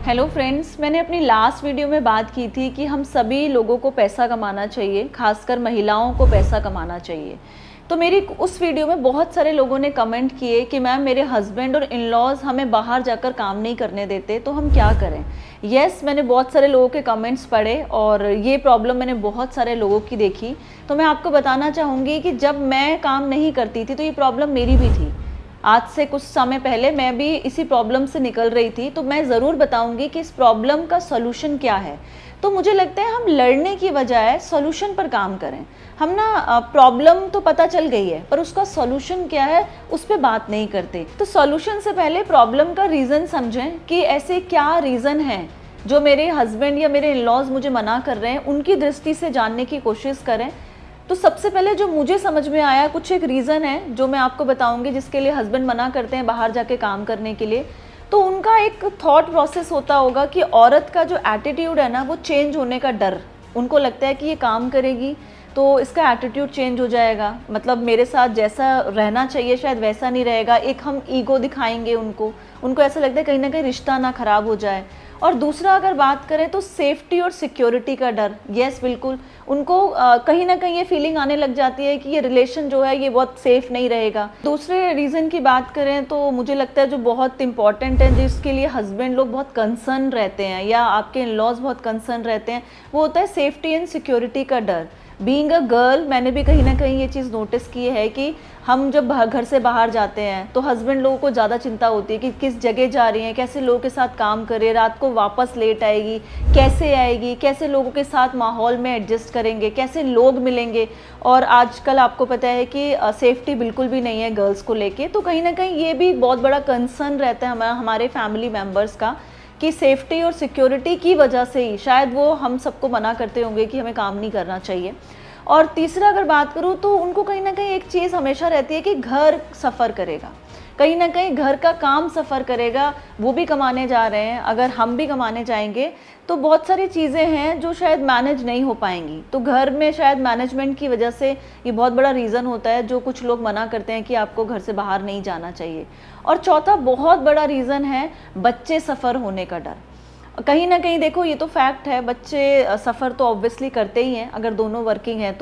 Hello friends, मैंने अपनी last video में बात की थी कि हम सभी लोगों को पैसा कमाना चाहिए, खासकर महिलाओं को पैसा कमाना चाहिए। तो मेरी उस वीडियो में बहुत सारे लोगों ने कमेंट किए कि मैम मेरे हस्बैंड और इन-लॉज़ हमें बाहर जाकर काम नहीं करने देते, तो हम क्या करें। यस, मैंने बहुत सारे लोगों के कमेंट्स पढ़े और ये प्रॉब्लम मैंने बहुत सारे लोगों की देखी। तो मैं आपको बताना चाहूँगी कि जब मैं काम नहीं करती थी तो ये प्रॉब्लम मेरी भी थी। आज से कुछ समय पहले मैं भी इसी प्रॉब्लम से निकल रही थी, तो मैं ज़रूर बताऊंगी कि इस प्रॉब्लम का सॉल्यूशन क्या है। तो मुझे लगता है हम लड़ने की बजाय सॉल्यूशन पर काम करें। हम ना प्रॉब्लम तो पता चल गई है, पर उसका सॉल्यूशन क्या है उस पर बात नहीं करते। तो सॉल्यूशन से पहले प्रॉब्लम का रीज़न समझें कि ऐसे क्या रीज़न है जो मेरे हस्बैंड या मेरे इन-लॉज़ मुझे मना कर रहे हैं, उनकी दृष्टि से जानने की कोशिश करें। तो सबसे पहले जो मुझे समझ में आया, कुछ एक रीज़न है जो मैं आपको बताऊंगी जिसके लिए हस्बैंड मना करते हैं बाहर जाके काम करने के लिए। तो उनका एक थॉट प्रोसेस होता होगा कि औरत का जो एटीट्यूड है ना, वो चेंज होने का डर। उनको लगता है कि ये काम करेगी तो इसका एटीट्यूड चेंज हो जाएगा, मतलब मेरे साथ जैसा रहना चाहिए शायद वैसा नहीं रहेगा। एक हम ईगो दिखाएंगे उनको ऐसा लगता है कहीं ना कहीं रिश्ता ना ख़राब हो जाए। और दूसरा अगर बात करें तो सेफ्टी और सिक्योरिटी का डर। यस, बिल्कुल उनको कहीं ना कहीं ये फीलिंग आने लग जाती है कि ये रिलेशन जो है ये बहुत सेफ नहीं रहेगा। दूसरे रीज़न की बात करें तो मुझे लगता है जो बहुत इंपॉर्टेंट है, जिसके लिए हस्बैंड लोग बहुत कंसर्न रहते हैं या आपके इन-लॉज़ बहुत कंसर्न रहते हैं, वो होता है सेफ्टी एंड सिक्योरिटी का डर। बीइंग अ गर्ल, मैंने भी कहीं ना कहीं ये चीज़ नोटिस की है कि हम जब घर से बाहर जाते हैं तो हस्बैंड लोगों को ज़्यादा चिंता होती है कि किस जगह जा रही हैं, कैसे लोगों के साथ काम करे, रात को वापस लेट आएगी, कैसे आएगी, कैसे लोगों के साथ माहौल में एडजस्ट करेंगे, कैसे लोग मिलेंगे। और आजकल आपको पता है कि सेफ्टी बिल्कुल भी नहीं है गर्ल्स को लेके। तो कहीं ना कहीं ये भी बहुत बड़ा कंसर्न रहता है हमारे फैमिली मेम्बर्स का कि सेफ्टी और सिक्योरिटी की वजह से ही शायद वो हम सबको मना करते होंगे कि हमें काम नहीं करना चाहिए। और तीसरा अगर बात करूँ तो उनको कहीं ना कहीं एक चीज़ हमेशा रहती है कि घर सफ़र करेगा, कहीं ना कहीं घर का काम सफ़र करेगा। वो भी कमाने जा रहे हैं, अगर हम भी कमाने जाएंगे तो बहुत सारी चीज़ें हैं जो शायद मैनेज नहीं हो पाएंगी। तो घर में शायद मैनेजमेंट की वजह से ये बहुत बड़ा रीज़न होता है जो कुछ लोग मना करते हैं कि आपको घर से बाहर नहीं जाना चाहिए। और चौथा बहुत बड़ा रीज़न है बच्चे सफ़र होने का डर। कहीं ना कहीं देखो, ये तो फैक्ट है, बच्चे सफ़र तो ऑब्वियसली करते ही हैं अगर दोनों वर्किंग हैं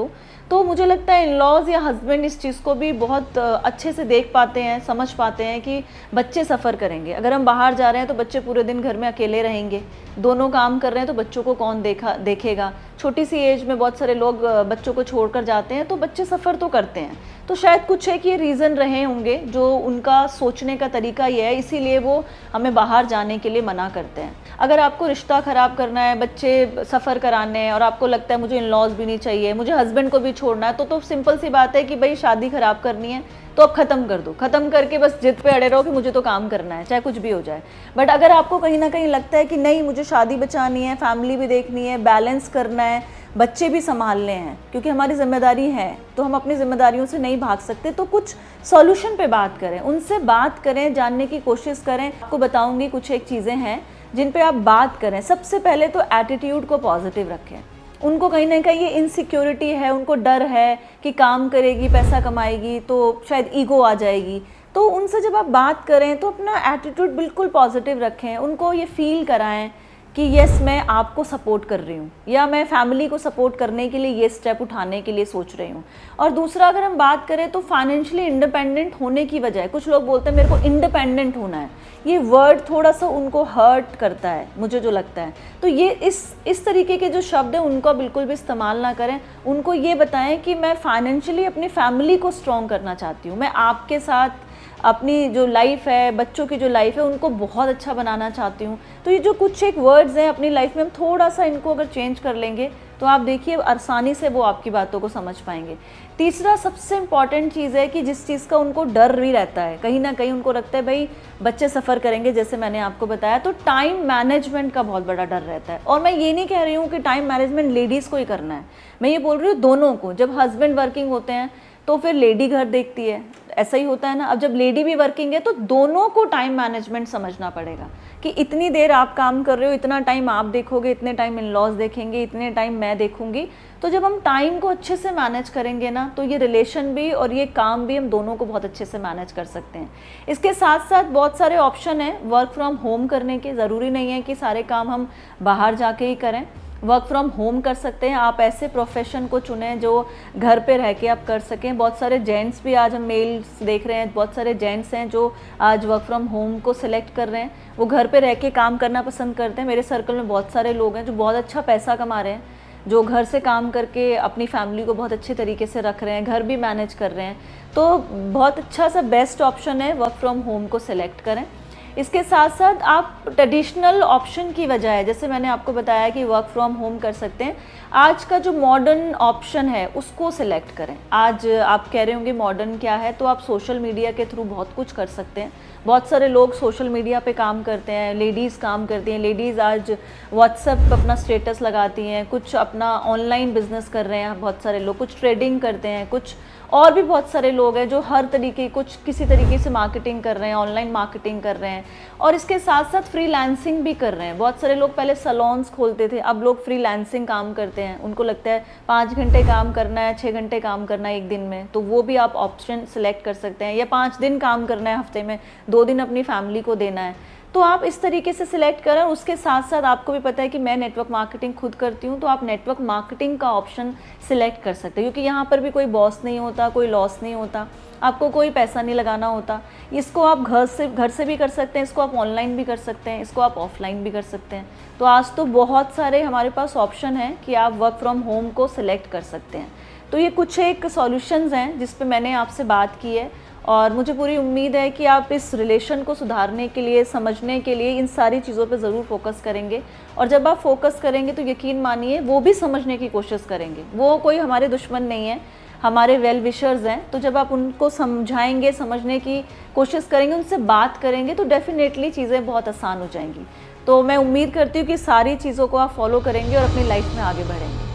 तो मुझे लगता है इन-लॉज़ या हस्बैंड इस चीज़ को भी बहुत अच्छे से देख पाते हैं, समझ पाते हैं कि बच्चे सफ़र करेंगे। अगर हम बाहर जा रहे हैं तो बच्चे पूरे दिन घर में अकेले रहेंगे, दोनों काम कर रहे हैं तो बच्चों को कौन देखेगा। छोटी सी एज में बहुत सारे लोग बच्चों को छोड़कर जाते हैं, तो बच्चे सफ़र तो करते हैं। तो शायद कुछ एक ये रीज़न रहे होंगे जो उनका सोचने का तरीका ये है, इसीलिए वो हमें बाहर जाने के लिए मना करते हैं। अगर आपको रिश्ता ख़राब करना है, बच्चे सफ़र कराने हैं और आपको लगता है मुझे इन-लॉज़ भी नहीं चाहिए, मुझे हस्बैंड को भी छोड़ना है, तो सिंपल सी बात है कि भाई शादी ख़राब करनी है तो अब ख़त्म कर दो, ख़त्म करके बस जिद पे अड़े रहो कि मुझे तो काम करना है चाहे कुछ भी हो जाए। बट अगर आपको कहीं ना कहीं लगता है कि नहीं, मुझे शादी बचानी है, फैमिली भी देखनी है, बैलेंस करना है, बच्चे भी संभालने हैं, क्योंकि हमारी जिम्मेदारी है, तो हम अपनी जिम्मेदारियों से नहीं भाग सकते। तो कुछ सॉल्यूशन पे बात करें, उनसे बात करें, जानने की कोशिश करें। आपको बताऊंगी कुछ एक चीज़ें हैं जिन पे आप बात करें। सबसे पहले तो एटीट्यूड को पॉजिटिव रखें। उनको कहीं ना कहीं ये इनसिक्योरिटी है, उनको डर है कि काम करेगी, पैसा कमाएगी तो शायद ईगो आ जाएगी। तो उनसे जब आप बात करें तो अपना एटीट्यूड बिल्कुल पॉजिटिव रखें, उनको ये फील कराएं कि यस, मैं आपको सपोर्ट कर रही हूँ या मैं फैमिली को सपोर्ट करने के लिए ये स्टेप उठाने के लिए सोच रही हूँ। और दूसरा अगर हम बात करें तो फाइनेंशियली इंडिपेंडेंट होने की बजाय, कुछ लोग बोलते हैं मेरे को इंडिपेंडेंट होना है, ये वर्ड थोड़ा सा उनको हर्ट करता है, मुझे जो लगता है। तो ये इस तरीके के जो शब्द हैं उनका बिल्कुल भी इस्तेमाल ना करें। उनको ये बताएं कि मैं फाइनेंशियली अपनी फैमिली को स्ट्रॉन्ग करना चाहती हूँ, मैं आपके साथ अपनी जो लाइफ है, बच्चों की जो लाइफ है, उनको बहुत अच्छा बनाना चाहती हूँ। तो ये जो कुछ एक वर्ड्स हैं अपनी लाइफ में, हम थोड़ा सा इनको अगर चेंज कर लेंगे तो आप देखिए आसानी से वो आपकी बातों को समझ पाएंगे। तीसरा सबसे इम्पॉर्टेंट चीज़ है कि जिस चीज़ का उनको डर भी रहता है, कहीं ना कहीं उनको लगता है भाई बच्चे सफ़र करेंगे, जैसे मैंने आपको बताया, तो टाइम मैनेजमेंट का बहुत बड़ा डर रहता है। और मैं ये नहीं कह रही हूँ कि टाइम मैनेजमेंट लेडीज़ को ही करना है, मैं ये बोल रही हूँ दोनों को। जब हस्बैंड वर्किंग होते हैं तो फिर लेडी घर देखती है, ऐसा ही होता है ना, अब जब लेडी भी वर्किंग है तो दोनों को टाइम मैनेजमेंट समझना पड़ेगा कि इतनी देर आप काम कर रहे हो, इतना टाइम आप देखोगे, इतने टाइम इन लॉज देखेंगे, इतने टाइम मैं देखूंगी। तो जब हम टाइम को अच्छे से मैनेज करेंगे ना, तो ये रिलेशन भी और ये काम भी हम दोनों को बहुत अच्छे से मैनेज कर सकते हैं। इसके साथ साथ बहुत सारे ऑप्शन हैं वर्क फ्रॉम होम करने के। ज़रूरी नहीं है कि सारे काम हम बाहर जाके ही करें, वर्क फ्रॉम होम कर सकते हैं। आप ऐसे प्रोफेशन को चुनें जो घर पे रह के आप कर सकें। बहुत सारे जेंट्स भी, आज हम मेल्स देख रहे हैं, बहुत सारे जेंट्स हैं जो आज वर्क फ्रॉम होम को सिलेक्ट कर रहे हैं। वो घर पे रह के काम करना पसंद करते हैं। मेरे सर्कल में बहुत सारे लोग हैं जो बहुत अच्छा पैसा कमा रहे हैं, जो घर से काम करके अपनी फैमिली को बहुत अच्छे तरीके से रख रहे हैं, घर भी मैनेज कर रहे हैं। तो बहुत अच्छा सा बेस्ट ऑप्शन है वर्क फ्रॉम होम को सिलेक्ट करें। इसके साथ साथ आप ट्रेडिशनल ऑप्शन की बजाय, जैसे मैंने आपको बताया कि वर्क फ्रॉम होम कर सकते हैं, आज का जो मॉडर्न ऑप्शन है उसको सिलेक्ट करें। आज आप कह रहे होंगे मॉडर्न क्या है, तो आप सोशल मीडिया के थ्रू बहुत कुछ कर सकते हैं। बहुत सारे लोग सोशल मीडिया पे काम करते हैं, लेडीज़ काम करती हैं। लेडीज़ आज व्हाट्सएप पर अपना स्टेटस लगाती हैं, कुछ अपना ऑनलाइन बिजनेस कर रहे हैं, बहुत सारे लोग कुछ ट्रेडिंग करते हैं, कुछ और भी बहुत सारे लोग हैं जो हर तरीके, कुछ किसी तरीके से मार्केटिंग कर रहे हैं, ऑनलाइन मार्केटिंग कर रहे हैं, और इसके साथ साथ फ्रीलांसिंग भी कर रहे हैं। बहुत सारे लोग पहले सैलून्स खोलते थे, अब लोग फ्रीलांसिंग काम करते हैं। उनको लगता है 5 घंटे काम करना है, 6 घंटे काम करना है एक दिन में, तो वो भी आप ऑप्शन सेलेक्ट कर सकते हैं। या 5 दिन काम करना है हफ्ते में, 2 दिन अपनी फैमिली को देना है, तो आप इस तरीके से सिलेक्ट करें। उसके साथ साथ आपको भी पता है कि मैं नेटवर्क मार्केटिंग खुद करती हूँ, तो आप नेटवर्क मार्केटिंग का ऑप्शन सिलेक्ट कर सकते हैं, क्योंकि यहाँ पर भी कोई बॉस नहीं होता, कोई लॉस नहीं होता, आपको कोई पैसा नहीं लगाना होता। इसको आप घर से भी कर सकते हैं, इसको आप ऑनलाइन भी कर सकते हैं, इसको आप ऑफलाइन भी कर सकते हैं। तो आज तो बहुत सारे हमारे पास ऑप्शन हैं कि आप वर्क फ्रॉम होम को सिलेक्ट कर सकते हैं। तो ये कुछ एक सॉल्यूशंस हैं जिस पे मैंने आपसे बात की है, और मुझे पूरी उम्मीद है कि आप इस रिलेशन को सुधारने के लिए, समझने के लिए इन सारी चीज़ों पे ज़रूर फोकस करेंगे। और जब आप फोकस करेंगे तो यकीन मानिए वो भी समझने की कोशिश करेंगे। वो कोई हमारे दुश्मन नहीं है, हमारे वेल विशर्स हैं। तो जब आप उनको समझाएंगे, समझने की कोशिश करेंगे, उनसे बात करेंगे, तो डेफिनेटली चीज़ें बहुत आसान हो जाएंगी। तो मैं उम्मीद करती हूँ कि सारी चीज़ों को आप फॉलो करेंगे और अपनी लाइफ में आगे बढ़ेंगे।